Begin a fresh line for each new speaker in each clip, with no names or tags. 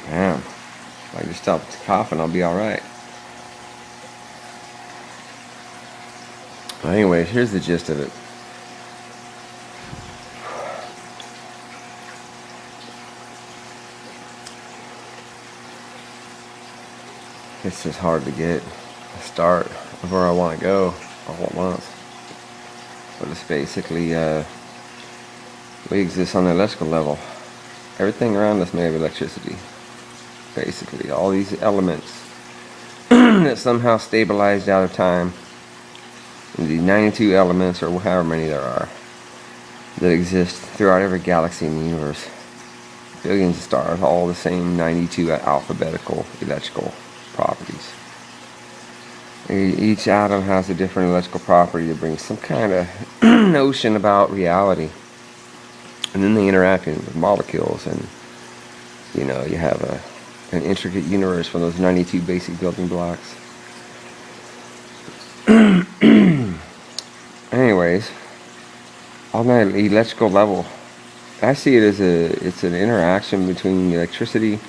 Damn. If I just stop coughing, I'll be alright. Well, anyways, here's the gist of it. It's just hard to get a start of where I want to go all at once. But it's basically, we exist on the electrical level. Everything around us made of electricity. Basically, all these elements that somehow stabilized out of time. The 92 elements, or however many there are, that exist throughout every galaxy in the universe. Billions of stars, all the same 92 alphabetical electrical properties. Each atom has a different electrical property that brings some kind of notion about reality. And then they interact with molecules, and you know, you have an intricate universe from those 92 basic building blocks. Anyways, on that electrical level, I see it as it's an interaction between the electricity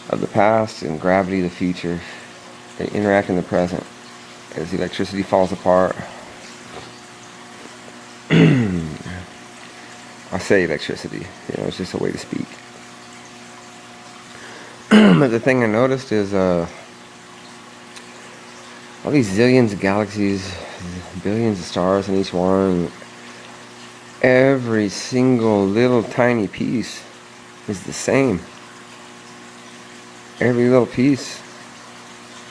of the past and gravity of the future. They interact in the present. As the electricity falls apart, I say electricity, you know, it's just a way to speak. But the thing I noticed is all these zillions of galaxies, billions of stars in each one, every single little tiny piece is the same. Every little piece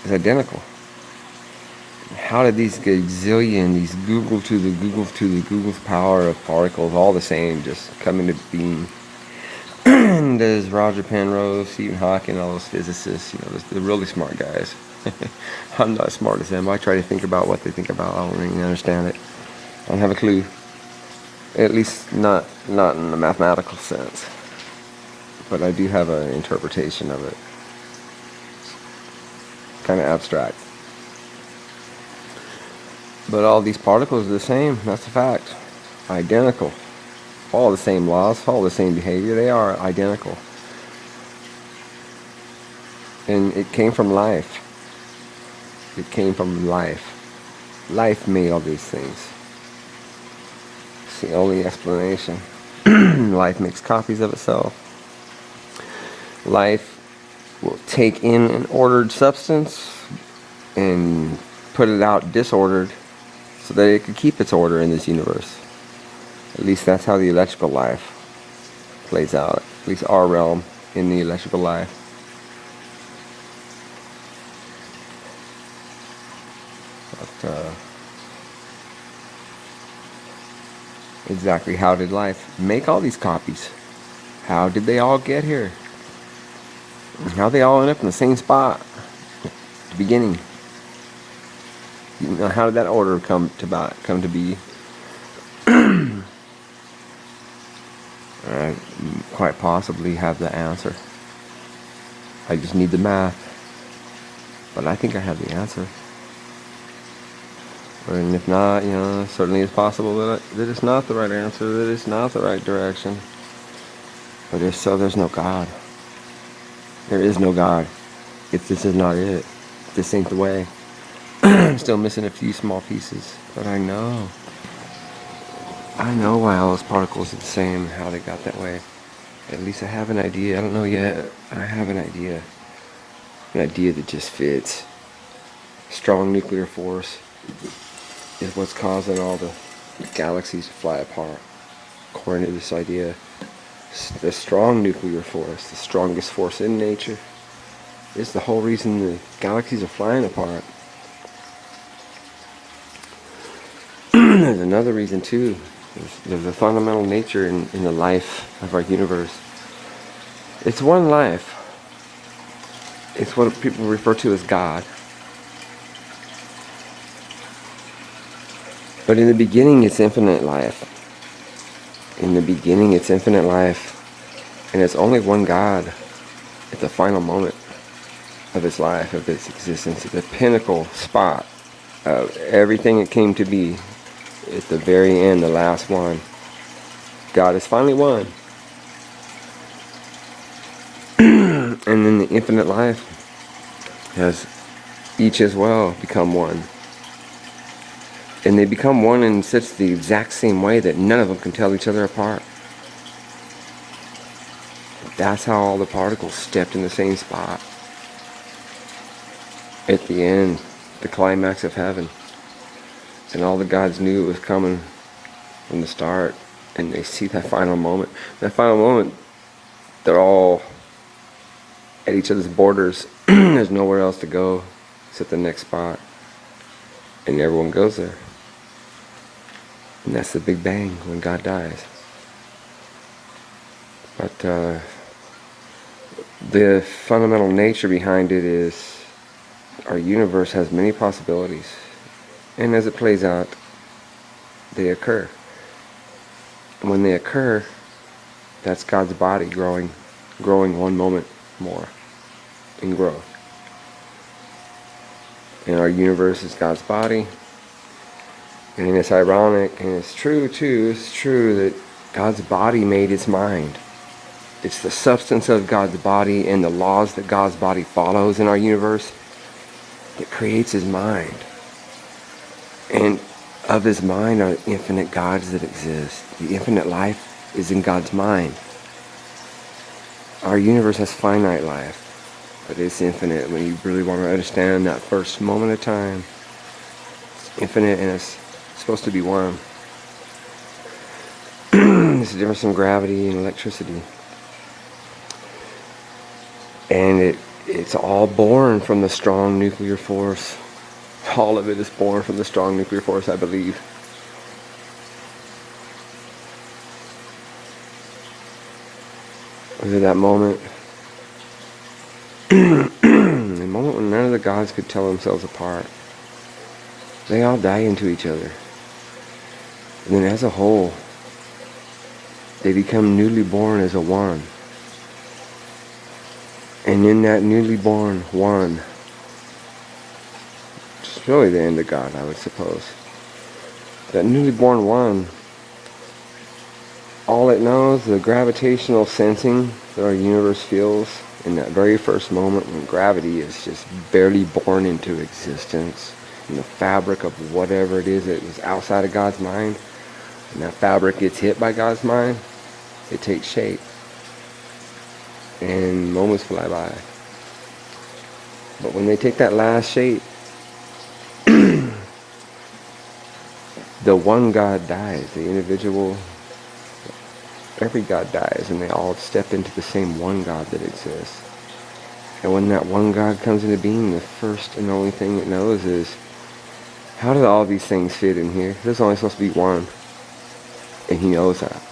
is identical. How did these gazillion, these Google's power of particles, all the same, just come into being? And does Roger Penrose, Stephen Hawking, all those physicists, you know, the really smart guys. I'm not as smart as them. I try to think about what they think about. I don't really understand it. I don't have a clue. At least not in the mathematical sense. But I do have an interpretation of it. Kind of abstract. But all these particles are the same. That's a fact. Identical. All the same laws, all the same behavior. They are identical. And it came from life. It came from life. Life made all these things. It's the only explanation. Life makes copies of itself. Life will take in an ordered substance and put it out disordered so that it could keep its order in this universe. At least that's how the electrical life plays out. At least our realm in the electrical life. But exactly how did life make all these copies? How did they all get here? How they all end up in the same spot at the beginning? You know, how did that order come to be? I quite possibly have the answer. I just need the math. But I think I have the answer. And if not, you know, certainly it's possible that it's not the right answer, that it's not the right direction. But if so, there's no God. There is no God. If this is not it, this ain't the way. I'm still missing a few small pieces, but I know why all those particles are the same and how they got that way. At least I have an idea. I don't know yet. I have an idea. An idea that just fits. Strong nuclear force is what's causing all the galaxies to fly apart. According to this idea, the strong nuclear force, the strongest force in nature, is the whole reason the galaxies are flying apart. There's another reason too. There's a fundamental nature in the life of our universe. It's one life. It's what people refer to as God. But in the beginning, it's infinite life. In the beginning, it's infinite life. And it's only one God at the final moment of its life, of its existence, at the pinnacle spot of everything it came to be. At the very end, the last one. God is finally one. And then the infinite life has each as well become one. And they become one in such the exact same way that none of them can tell each other apart. That's how all the particles stepped in the same spot. At the end, the climax of heaven. And all the gods knew it was coming from the start. And they see that final moment. That final moment, they're all at each other's borders. There's nowhere else to go except the next spot. And everyone goes there. And that's the Big Bang, when God dies. But the fundamental nature behind it is our universe has many possibilities. And as it plays out, they occur. And when they occur, that's God's body growing one moment more in growth. And our universe is God's body. And it's ironic, and it's true too, it's true that God's body made its mind. It's the substance of God's body and the laws that God's body follows in our universe that creates his mind. And of his mind are infinite gods that exist. The infinite life is in God's mind. Our universe has finite life, but it's infinite when you really want to understand that first moment of time. It's infinite, and it's supposed to be one. There's a difference in gravity and electricity. And it's all born from the strong nuclear force. All of it is born from the strong nuclear force, I believe. Was it that moment? The moment when none of the gods could tell themselves apart. They all die into each other. And then as a whole, they become newly born as a one. And in that newly born one, which is really the end of God, I would suppose. That newly born one, all it knows, the gravitational sensing that our universe feels in that very first moment when gravity is just barely born into existence, in the fabric of whatever it is that is outside of God's mind, and that fabric gets hit by God's mind, it takes shape. And moments fly by. But when they take that last shape, the one God dies, the individual, every God dies, and they all step into the same one God that exists. And when that one God comes into being, the first and only thing it knows is, how do all these things fit in here? There's only supposed to be one. And he knows that.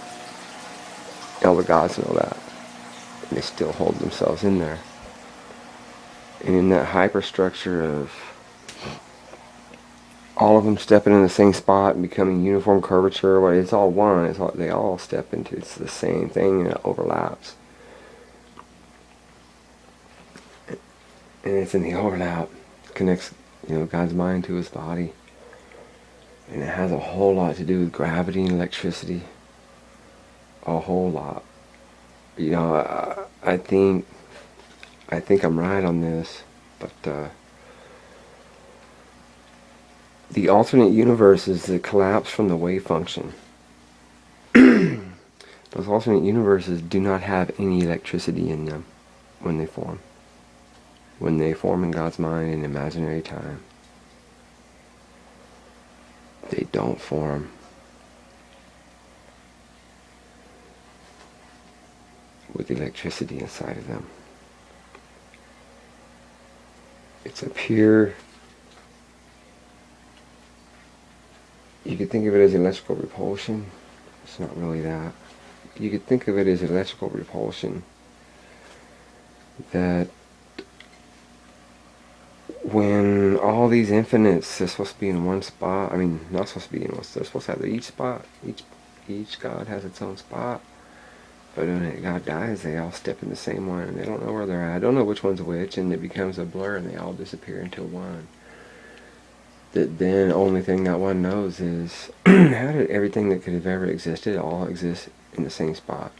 All the gods know that. And they still hold themselves in there. And in that hyperstructure of all of them stepping in the same spot and becoming uniform curvature, it's all one. They all step into it's the same thing, and it overlaps. And it's in the overlap, connects God's mind to his body. And it has a whole lot to do with gravity and electricity. A whole lot. I think I'm right on this, but the alternate universe is the collapse from the wave function. Those alternate universes do not have any electricity in them when they form. When they form in God's mind in imaginary time. They don't form. With electricity inside of them. It's a pure, you could think of it as electrical repulsion. It's not really that. You could think of it as electrical repulsion. That when all these infinites are supposed to be in one spot, not supposed to be in one, they're supposed to have each spot. Each God has its own spot. But when God dies, they all step in the same one, and they don't know where they're at. I don't know which one's which, and it becomes a blur, and they all disappear into one. That then only thing that one knows is, how did everything that could have ever existed all exist in the same spot?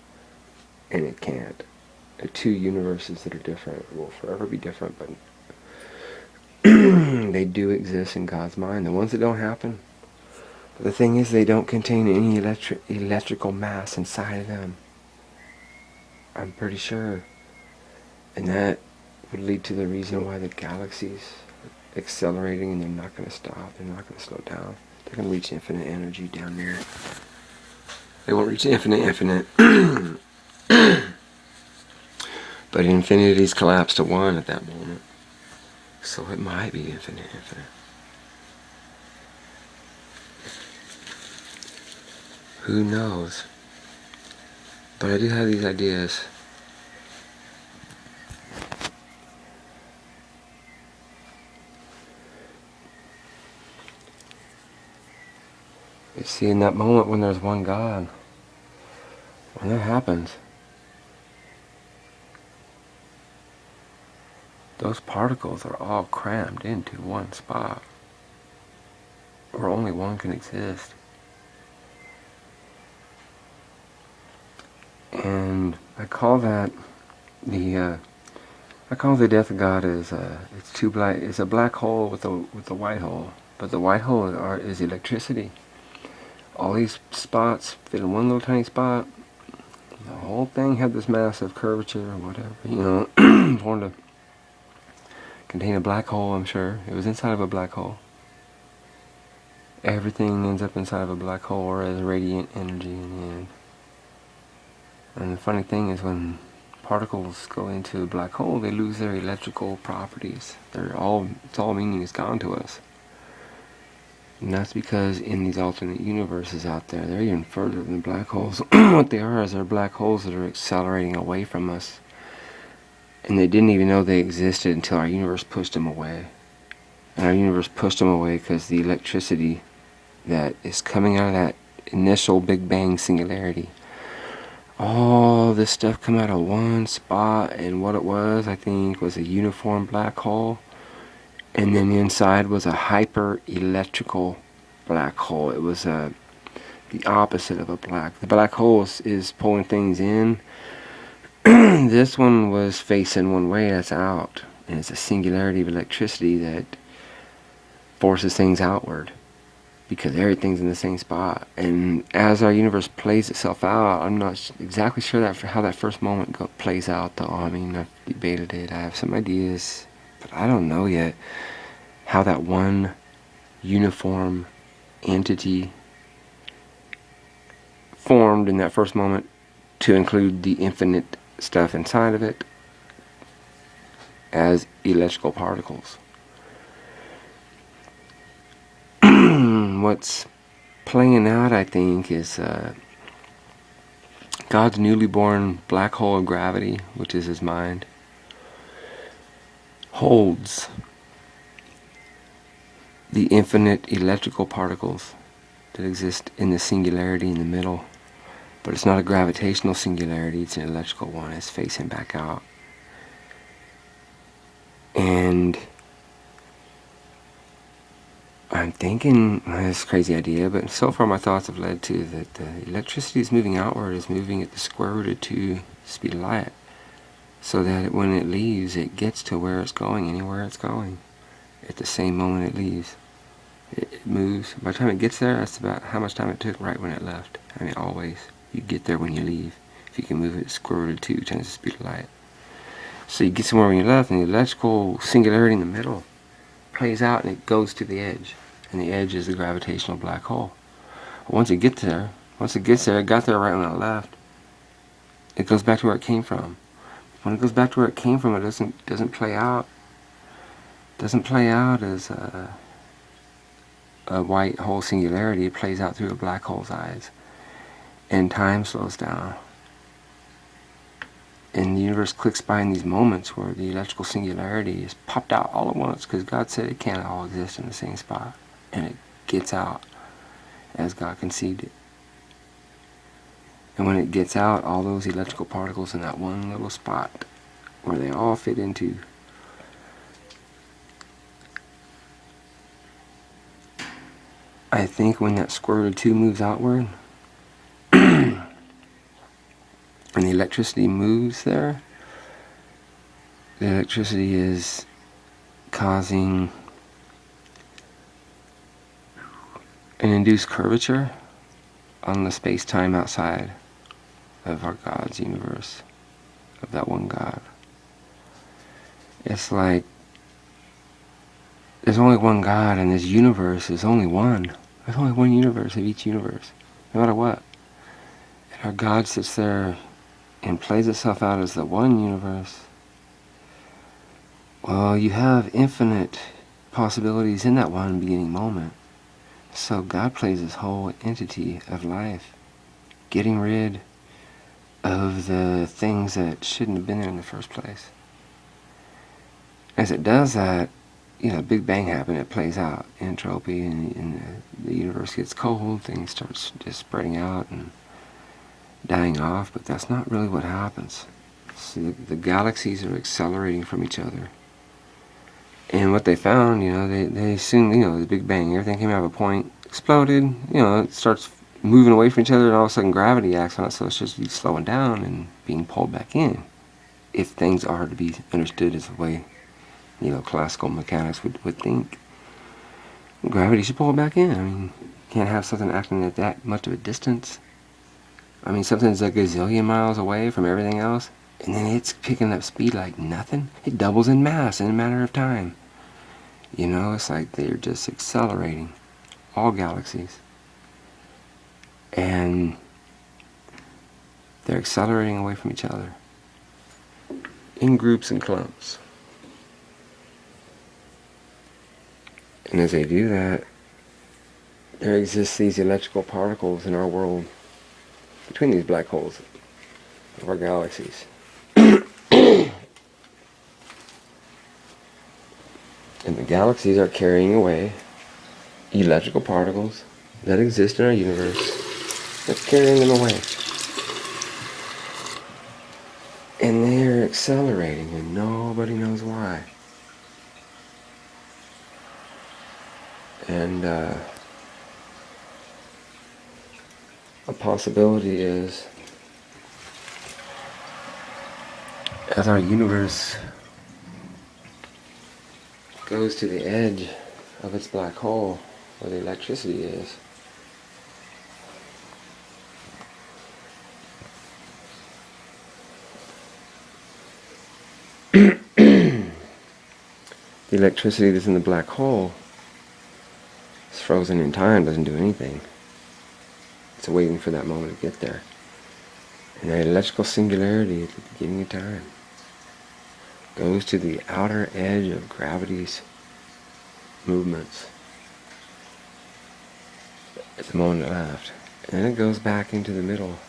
And it can't. two universes that are different, will forever be different, but they do exist in God's mind. The ones that don't happen, but the thing is, they don't contain any electrical mass inside of them. I'm pretty sure. And that would lead to the reason why the galaxy's accelerating and they're not going to stop. They're not going to slow down. They're going to reach infinite energy down there. They won't reach infinite. But infinity's collapsed to one at that moment. So it might be infinite. Who knows? But I do have these ideas. You see, in that moment when there's one God, when that happens, those particles are all crammed into one spot, where only one can exist. And I call that the death of God is it's a black hole with a white hole, but the white hole is electricity. All these spots fit in one little tiny spot. The whole thing had this massive curvature or whatever, formed to contain a black hole. I'm sure it was inside of a black hole. Everything ends up inside of a black hole or as radiant energy in the end. And the funny thing is, when particles go into a black hole, they lose their electrical properties. It's all meaning is gone to us. And that's because in these alternate universes out there, they're even further than black holes. What they are is they're black holes that are accelerating away from us. And they didn't even know they existed until our universe pushed them away. And our universe pushed them away because the electricity that is coming out of that initial Big Bang singularity, all this stuff come out of one spot, and what it was, I think, was a uniform black hole, and then inside was a hyper electrical black hole. It was the opposite of a black. The black hole is pulling things in. This one was facing one way, that's out, and it's a singularity of electricity that forces things outward, because everything's in the same spot. And as our universe plays itself out, I'm not exactly sure how that first moment plays out, though. I mean, I've debated it. I have some ideas, but I don't know yet how that one uniform entity formed in that first moment to include the infinite stuff inside of it as electrical particles. What's playing out, I think, is God's newly born black hole of gravity, which is his mind, holds the infinite electrical particles that exist in the singularity in the middle. But it's not a gravitational singularity, it's an electrical one. It's facing back out. And I'm thinking, this crazy idea, but so far my thoughts have led to that the electricity is moving outward, is moving at the square root of 2 speed of light, so that when it leaves, it gets to where it's going, anywhere it's going, at the same moment it leaves. It moves. By the time it gets there, that's about how much time it took right when it left. I mean, always. You get there when you leave. If you can move it at square root of 2 times the speed of light. So you get somewhere when you left, and the electrical singularity in the middle plays out, and it goes to the edge. And the edge is the gravitational black hole. But once it gets there, it got there right when it left. It goes back to where it came from. When it goes back to where it came from, it doesn't play out. Doesn't play out as a white hole singularity. It plays out through a black hole's eyes, and time slows down. And the universe clicks by in these moments where the electrical singularity is popped out all at once, because God said it can't all exist in the same spot, and it gets out as God conceived it. And when it gets out, all those electrical particles in that one little spot where they all fit into, I think when that square root of 2 moves outward and the electricity moves there, the electricity is causing an induced curvature on the space-time outside of our God's universe, of that one God. It's like there's only one God, and this universe is only one. There's only one universe of each universe, no matter what. And our God sits there and plays itself out as the one universe. Well, you have infinite possibilities in that one beginning moment. So God plays this whole entity of life, getting rid of the things that shouldn't have been there in the first place. As it does that, Big Bang happened, it plays out, entropy, and the universe gets cold, things start just spreading out and dying off, but that's not really what happens. So the galaxies are accelerating from each other. And what they found, they assumed, the Big Bang, everything came out of a point, exploded, it starts moving away from each other, and all of a sudden gravity acts on it, so it's just slowing down and being pulled back in. If things are to be understood as the way, classical mechanics would think, gravity should pull it back in. I mean, you can't have something acting at that much of a distance. I mean, something's a gazillion miles away from everything else, and then it's picking up speed like nothing. It doubles in mass in a matter of time. It's like they're just accelerating, all galaxies. And they're accelerating away from each other in groups and clumps. And as they do that, there exists these electrical particles in our world, between these black holes of our galaxies. And the galaxies are carrying away electrical particles that exist in our universe. They're carrying them away. And they're accelerating, and nobody knows why. And a possibility is, as our universe goes to the edge of its black hole, where the electricity is, the electricity that's in the black hole is frozen in time, doesn't do anything. It's waiting for that moment to get there. And that electrical singularity at the beginning of time goes to the outer edge of gravity's movements at the moment it left. And then it goes back into the middle